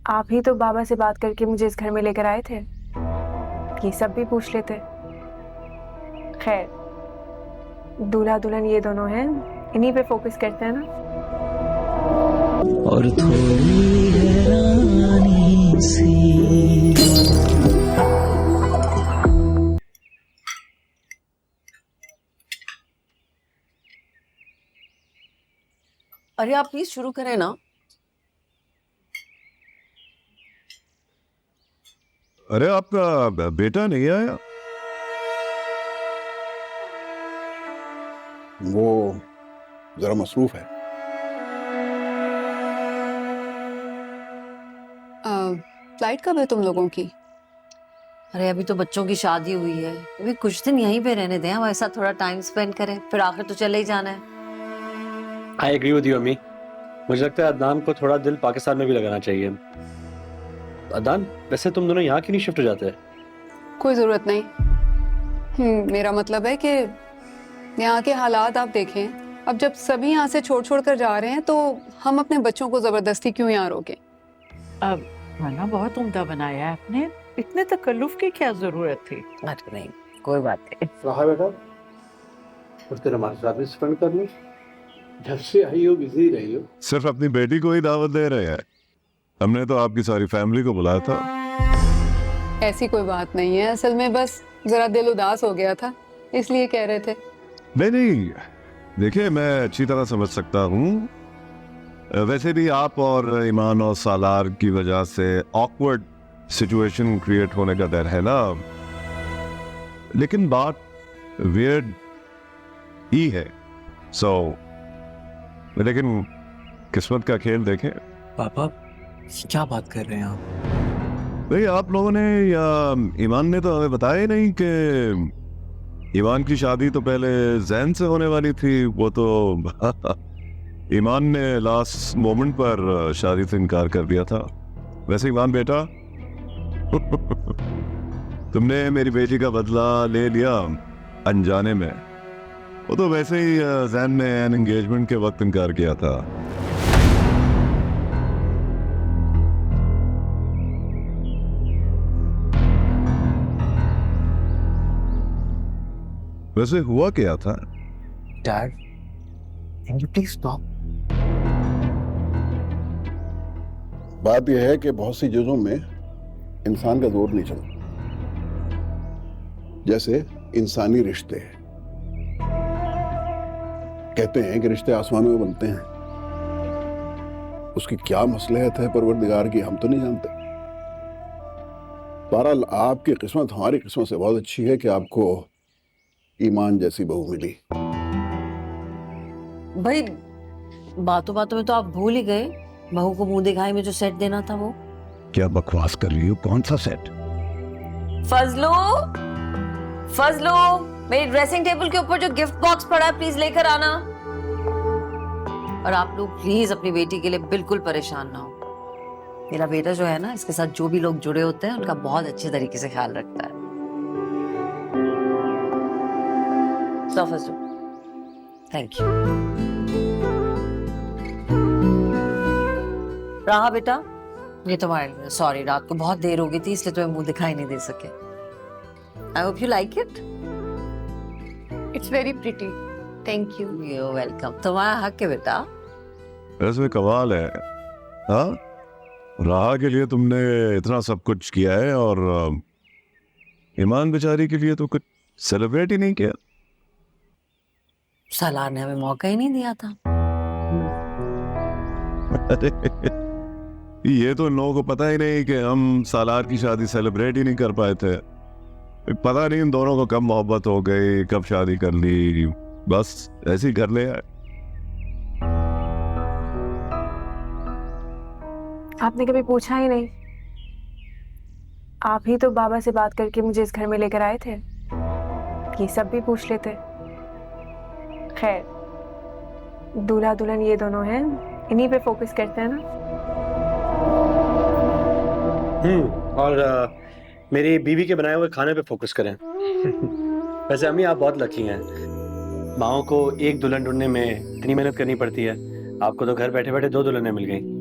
आप ही तो बाबा से बात करके मुझे इस घर में लेकर आए थे कि सब भी पूछ लेते। खैर, दूल्हा दुल्हन ये दोनों हैं, इन्हीं पे फोकस करते हैं ना। और थोड़ी हैरानी सी। अरे आप प्लीज शुरू करें ना। अरे आपका बेटा नहीं आया? वो जरा मसरूफ है। फ्लाइट कब है तुम लोगों की? अरे अभी तो बच्चों की शादी हुई है, अभी कुछ दिन यहीं पे रहने दें, हमारे साथ थोड़ा टाइम स्पेंड करें, फिर आखिर तो चले ही जाना है। आई एग्री विद यू अम्मी। मुझे लगता है अदनान को थोड़ा दिल पाकिस्तान में भी लगाना चाहिए। अदनान, वैसे तुम दोनों यहाँ क्यों नहीं शिफ्ट हो जाते? कोई जरूरत नहीं। मेरा मतलब है कि यहाँ के हालात आप देखें। अब जब सभी यहाँ से छोड़ छोड़ कर जा रहे हैं तो हम अपने बच्चों को जबरदस्ती क्यों यहाँ रोकें? अब खाना बहुत उम्दा बनाया है आपने, इतने तकल्लुफ की क्या जरूरत थी? अरे नहीं, कोई बात नहीं। रहा बेटा, कुछ देर हमारे साथ भी स्पेंड कर लो। जब से आई हो बिजी रही हो। सिर्फ अपनी बेटी को ही दावत दे रहे हैं? हमने तो आपकी सारी फैमिली को बुलाया था। ऐसी कोई बात नहीं है, असल में बस जरा दिल उदास हो गया था, इसलिए कह रहे थे। नहीं, देखिए मैं अच्छी तरह समझ सकता हूँ। वैसे भी आप और ईमान और सालार की वजह से ऑकवर्ड सिचुएशन क्रिएट होने का डर है ना। लेकिन बात वियर्ड ही है। लेकिन किस्मत का खेल देखें। पापा क्या बात कर रहे हैं आप? भाई आप लोगों ने या ईमान ने तो हमें बताया ही नहीं कि ईमान की शादी तो पहले जैन से होने वाली थी। वो तो ईमान ने लास्ट मोमेंट पर शादी से इनकार कर दिया था। वैसे ईमान बेटा तुमने मेरी बेटी का बदला ले लिया अनजाने में। वो तो वैसे ही जैन ने एंगेजमेंट के वक्त इनकार किया था। वैसे हुआ क्या था? Dad, can you please stop? बात यह है कि बहुत सी चीजों में इंसान का जोर नहीं चलता, जैसे इंसानी रिश्ते। कहते हैं कि रिश्ते आसमानों में बनते हैं। उसकी क्या मसलहत है परवरदिगार की, हम तो नहीं जानते। बहरहाल आपकी किस्मत हमारी किस्मत से बहुत अच्छी है कि आपको ईमान जैसी बहू मिली। भाई बातों बातों में तो आप भूल ही गए, बहू को मुंह दिखाई में जो सेट देना था वो। क्या बकवास कर रही हो? कौन सा सेट? फजलो, मेरी ड्रेसिंग टेबल के ऊपर जो गिफ्ट बॉक्स पड़ा है प्लीज लेकर आना। और आप लोग प्लीज अपनी बेटी के लिए बिल्कुल परेशान ना हो। मेरा बेटा जो है ना, इसके साथ जो भी लोग जुड़े होते हैं उनका बहुत अच्छे तरीके से ख्याल रखता है। Thank you. राहा बेटा, ये तुम्हारे लिए। सॉरी, रात को बहुत देर हो गई थी इसलिए तुम्हें मुंह दिखाई नहीं दे सके। I hope you like it. It's very pretty, thank you. You welcome. तुम्हारा हक है बेटा। वैसे कमाल है। हाँ, राहा के लिए तुमने इतना सब कुछ किया है और ईमान बेचारी के लिए तो कुछ सेलिब्रेट ही नहीं किया। सालार ने हमें मौका ही नहीं दिया था। ये तो इन लोगों को पता ही नहीं कि हम सालार की शादी सेलिब्रेट ही नहीं कर पाए थे। पता नहीं इन दोनों को कब मोहब्बत हो गई, कब शादी कर ली, बस ऐसे ही कर ले आए। आपने कभी पूछा ही नहीं। आप ही तो बाबा से बात करके मुझे इस घर में लेकर आए थे कि सब भी पूछ लेते। खैर, दूल्हा दुल्हन ये दोनों हैं, इन्हीं पे फोकस करते हैं ना। और मेरी बीवी के बनाए हुए खाने पे फोकस करें। वैसे अम्मी आप बहुत लकी हैं। माओ को एक दुल्हन ढूंढने में इतनी मेहनत करनी पड़ती है, आपको तो घर बैठे बैठे 2 दुल्हनें मिल गई।